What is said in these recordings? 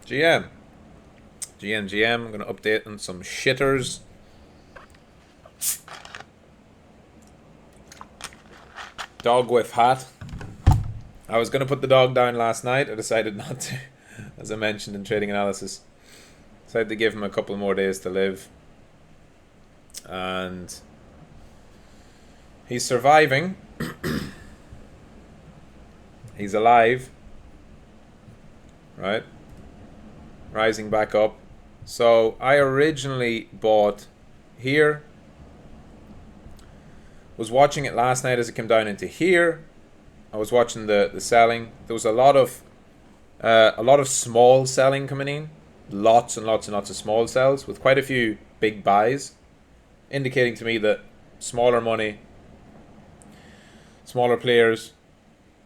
GM. GM. I'm going to update on some shitters. Dog with hat. I was going to put the dog down last night. I decided not to, as I mentioned in trading analysis. Decided to give him a couple more days to live. And he's surviving. He's alive. Right? Rising back up. So I originally bought here. Was watching it last night as it came down into here. I was watching the selling. There was a lot of small selling coming in. Lots and lots and lots of small sells with quite a few big buys, indicating to me that smaller money, smaller players,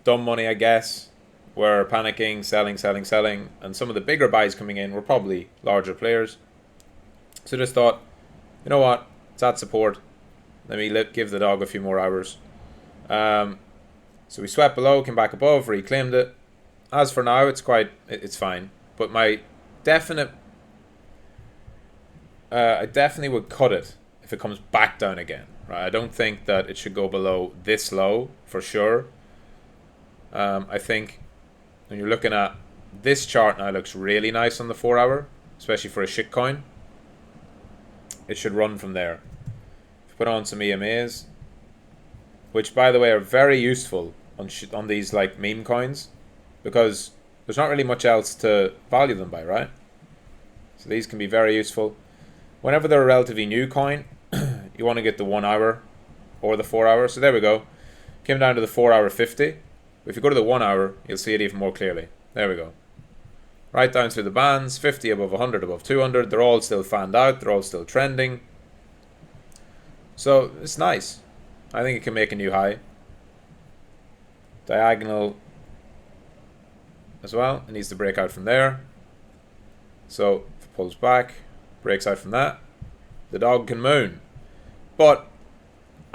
dumb money, I guess, were panicking, selling, and some of the bigger buys coming in were probably larger players. So just thought, you know what, it's at support. Let me give the dog a few more hours. So we swept below, came back above, reclaimed it. As for now, it's fine. But my definite, I definitely would cut it if it comes back down again. Right? I don't think that it should go below this low for sure. I think when you're looking at this chart now, it looks really nice on the 4 hour, especially for a shitcoin. It should run from there. Put on some EMAs, which by the way are very useful on these like meme coins, because there's not really much else to value them by, right? So these can be very useful. Whenever they're a relatively new coin, you want to get the 1 hour or the 4 hour. So there we go. Came down to the 4 hour 50. If you go to the 1 hour, you'll see it even more clearly. There we go. Right down through the bands, 50 above 100 above 200. They're all still fanned out. They're all still trending. So it's nice. I think it can make a new high. Diagonal as well. It needs to break out from there. So if it pulls back, breaks out from that, the dog can moon. But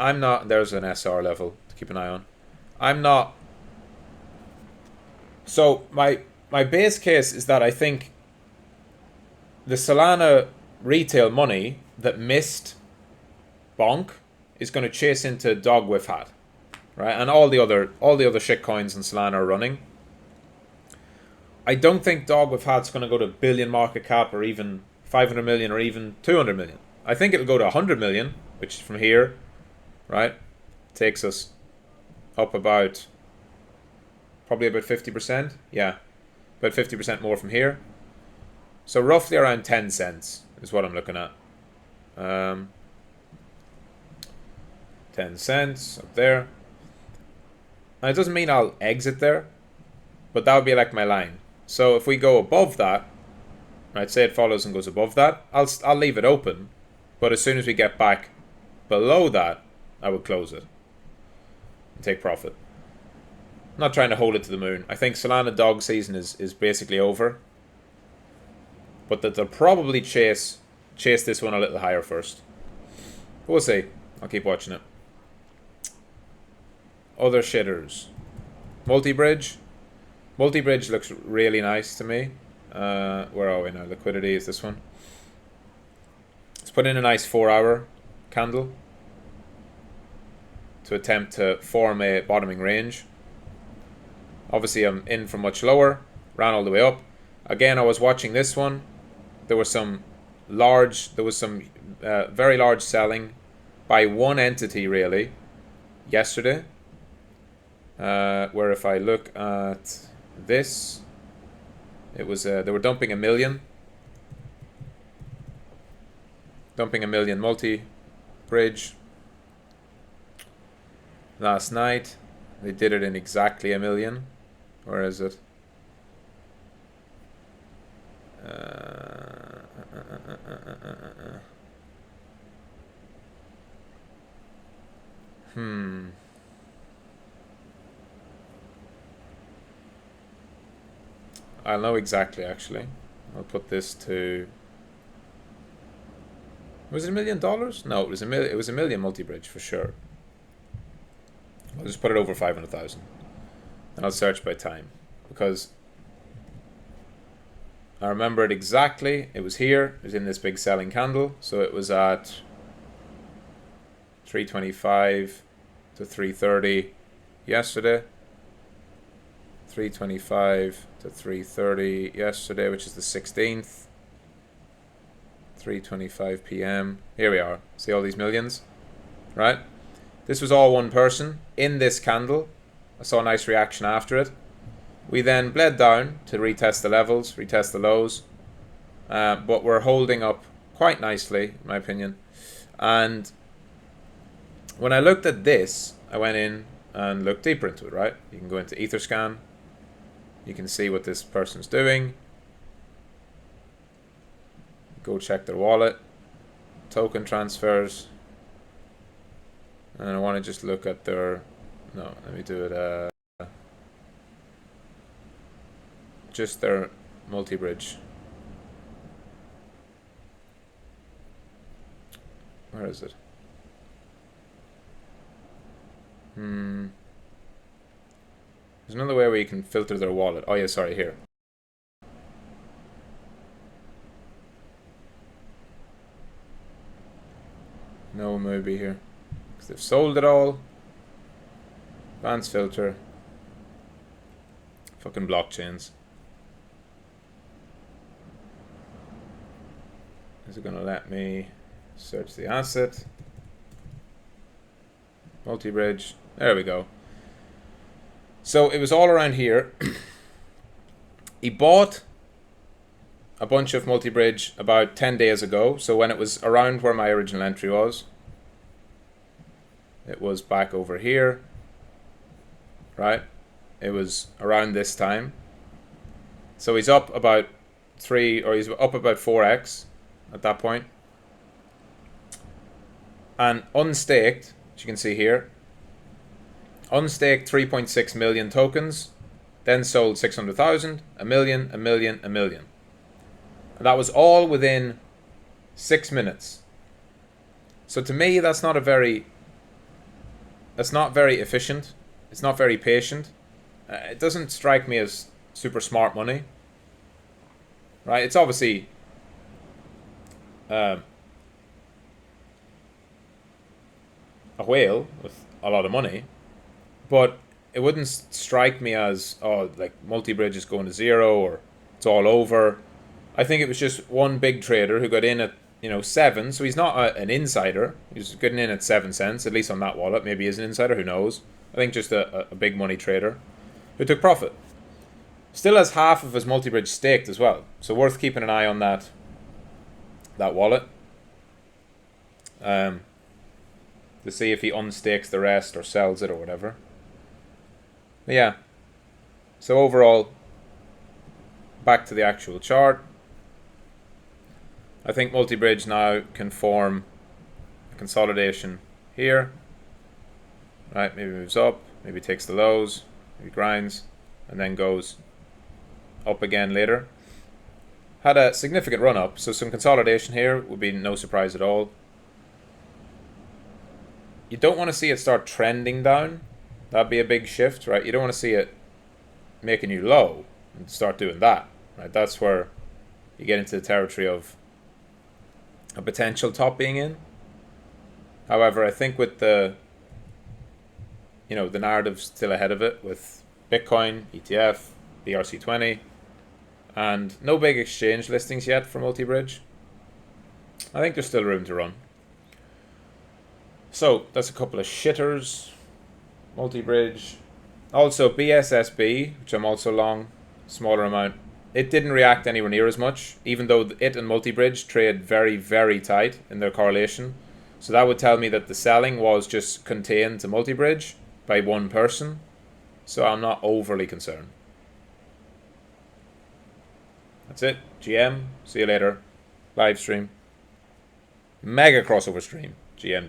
I'm not. There's an SR level to keep an eye on. I'm not. So my base case is that I think the Solana retail money that missed bonk is going to chase into dog with hat, right? And all the other shit coins in Solana are running. I don't think dog with hat's going to go to billion market cap or even 500 million or even 200 million. I think it'll go to 100 million, which from here, right, takes us up about probably about 50%. Yeah, about 50% more from here. So roughly around 10 cents is what I'm looking at. 10 cents up there. And it doesn't mean I'll exit there, but that would be like my line. So if we go above that, right, say it follows and goes above that, I'll leave it open. But as soon as we get back below that, I would close it and take profit. I'm not trying to hold it to the moon. I think Solana dog season is basically over. But that they'll probably chase this one a little higher first. But we'll see. I'll keep watching it. Other shitters. Multi-bridge. Multi-bridge looks really nice to me. Where are we now? Liquidity is this one. Let's put in a nice 4 hour candle to attempt to form a bottoming range. Obviously I'm in from much lower, ran all the way up. Again, I was watching this one. There was some very large selling by one entity really yesterday. Where if I look at this, it was they were dumping a million multi-bridge last night. They did it in exactly a million. Where is it? I'll know exactly actually. I'll put this to. Was it $1 million? No, it was a million multi-bridge for sure. I'll just put it over 500,000, and I'll search by time because I remember it exactly. It was here. It was in this big selling candle. So it was at 325 to 330 yesterday. 325 to 330 yesterday, which is the 16th. 3:25 p.m. Here we are. See all these millions, right? This was all one person in this candle. I saw a nice reaction after it. We then bled down to retest the levels, retest the lows, but we're holding up quite nicely, in my opinion. And when I looked at this, I went in and looked deeper into it, right? You can go into Etherscan. You can see what this person's doing. Go check their wallet, token transfers, and I want to just look at their, no, let me do it, just their multi-bridge. Where is it? There's another way where you can filter their wallet. Oh yeah, sorry, here. No, maybe here. Because they've sold it all. Advanced filter. Fucking blockchains. Is it going to let me search the asset? Multi-bridge. There we go. So it was all around here. He bought a bunch of multi-bridge about 10 days ago. So when it was around where my original entry was, it was back over here, right? It was around this time. So he's up about he's up about 4x at that point. And unstaked, as you can see here, unstaked 3.6 million tokens, then sold 600,000, a million, a million, a million. And that was all within 6 minutes. So to me, that's not very efficient. It's not very patient. It doesn't strike me as super smart money. Right? It's obviously a whale with a lot of money, but it wouldn't strike me as, oh, like multi-bridge is going to zero or it's all over. I think it was just one big trader who got in at 7, so he's not an insider. He's getting in at 7 cents, at least on that wallet. Maybe he's an insider, who knows. I think just a big money trader who took profit. Still has half of his multi-bridge staked as well, so worth keeping an eye on that wallet to see if he unstakes the rest or sells it or whatever. But yeah, so overall, back to the actual chart. I think multi-bridge now can form a consolidation here. Right, maybe moves up, maybe takes the lows, maybe grinds, and then goes up again later. Had a significant run up, so some consolidation here would be no surprise at all. You don't want to see it start trending down. That'd be a big shift, right? You don't want to see it make a new low and start doing that, right? That's where you get into the territory of a potential top being in. However, I think with the narrative still ahead of it with Bitcoin, ETF, BRC20, and no big exchange listings yet for multi-bridge, I think there's still room to run. So that's a couple of shitters. Multi-bridge. Also BSSB, which I'm also long, smaller amount. It didn't react anywhere near as much, even though it and multi-bridge trade very, very tight in their correlation. So that would tell me that the selling was just contained to multi-bridge by one person. So I'm not overly concerned. That's it. GM. See you later. Live stream. Mega crossover stream. GM.